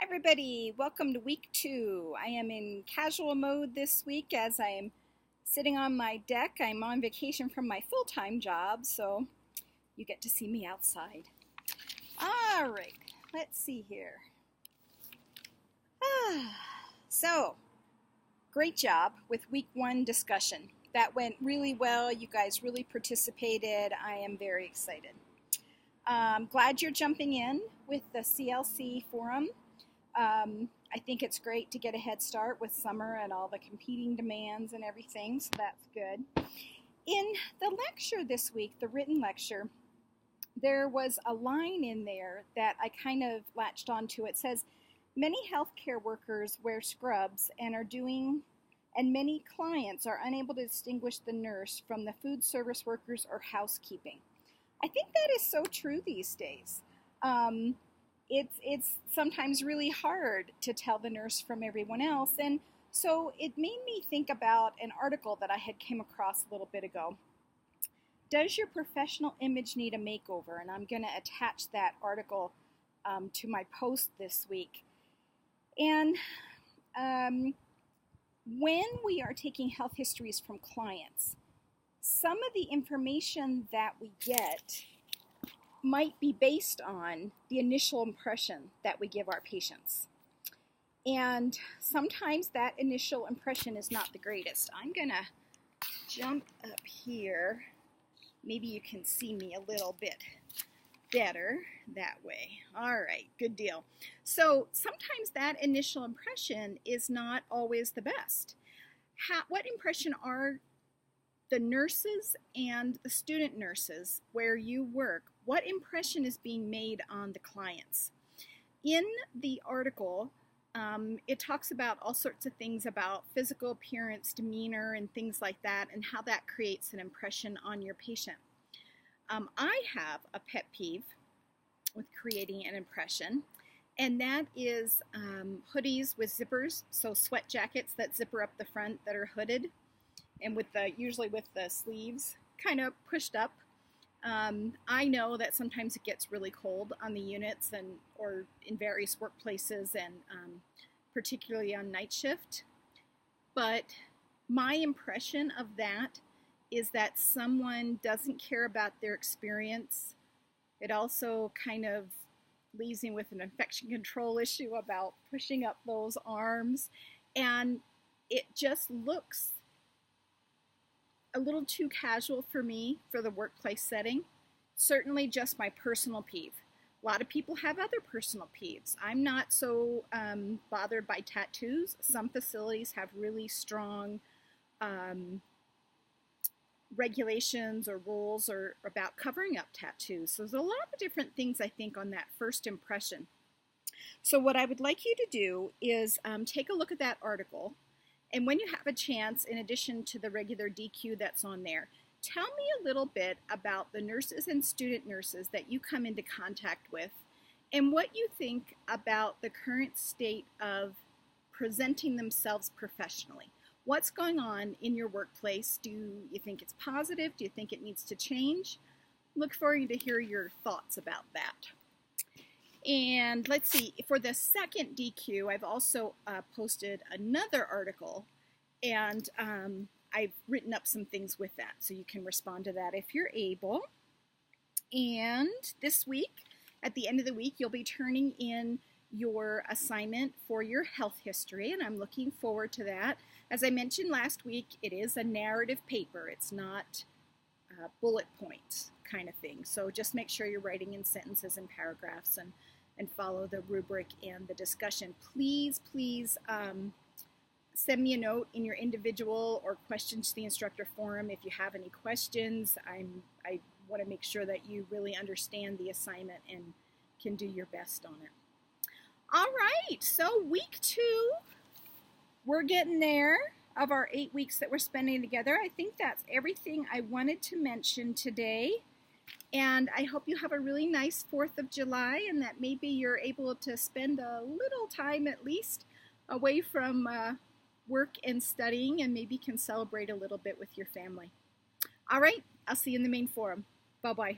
Hi everybody, welcome to week 2. I am in casual mode this week as I am sitting on my deck. I'm on vacation from my full-time job, so you get to see me outside. All right, let's see here. So, great job with week 1 discussion. That went really well. You guys really participated. I am very excited. Glad you're jumping in with the CLC forum. I think it's great to get a head start with summer and all the competing demands and everything, so that's good. In the lecture this week, the written lecture, there was a line in there that I kind of latched onto. It says, many healthcare workers wear scrubs and many clients are unable to distinguish the nurse from the food service workers or housekeeping. I think that is so true these days. It's sometimes really hard to tell the nurse from everyone else, and so it made me think about an article that I had came across a little bit ago. Does your professional image need a makeover? And I'm going to attach that article to my post this week. And when we are taking health histories from clients, some of the information that we get might be based on the initial impression that we give our patients. And sometimes that initial impression is not the greatest. I'm gonna jump up here. Maybe you can see me a little bit better that way. All right, good deal. So sometimes that initial impression is not always the best. What impression are the nurses and the student nurses where you work, what impression is being made on the clients? In the article, it talks about all sorts of things about physical appearance, demeanor, and things like that, and how that creates an impression on your patient. I have a pet peeve with creating an impression, and that is hoodies with zippers, so sweat jackets that zipper up the front that are hooded, and usually with the sleeves kind of pushed up. I know that sometimes it gets really cold on the units or in various workplaces, and particularly on night shift. But my impression of that is that someone doesn't care about their experience. It also kind of leaves me with an infection control issue about pushing up those arms, and it just looks a little too casual for me for the workplace setting. Certainly just my personal peeve. A lot of people have other personal peeves. I'm not so bothered by tattoos. Some facilities have really strong regulations or rules about covering up tattoos. So there's a lot of different things, I think, on that first impression. So what I would like you to do is take a look at that article. And when you have a chance, in addition to the regular DQ that's on there, tell me a little bit about the nurses and student nurses that you come into contact with and what you think about the current state of presenting themselves professionally. What's going on in your workplace? Do you think it's positive? Do you think it needs to change? Look forward to hear your thoughts about that. And let's see, for the second DQ, I've also posted another article, and I've written up some things with that, so you can respond to that if you're able. And this week, at the end of the week, you'll be turning in your assignment for your health history, and I'm looking forward to that. As I mentioned last week, it is a narrative paper. It's not bullet points kind of thing. So just make sure you're writing in sentences and paragraphs and follow the rubric and the discussion. Please send me a note in your individual or questions to the instructor forum if you have any questions. I want to make sure that you really understand the assignment and can do your best on it. All right, so week 2, we're getting there of our 8 weeks that we're spending together. I think that's everything I wanted to mention today. And I hope you have a really nice 4th of July and that maybe you're able to spend a little time at least away from work and studying, and maybe can celebrate a little bit with your family. All right, I'll see you in the main forum. Bye-bye.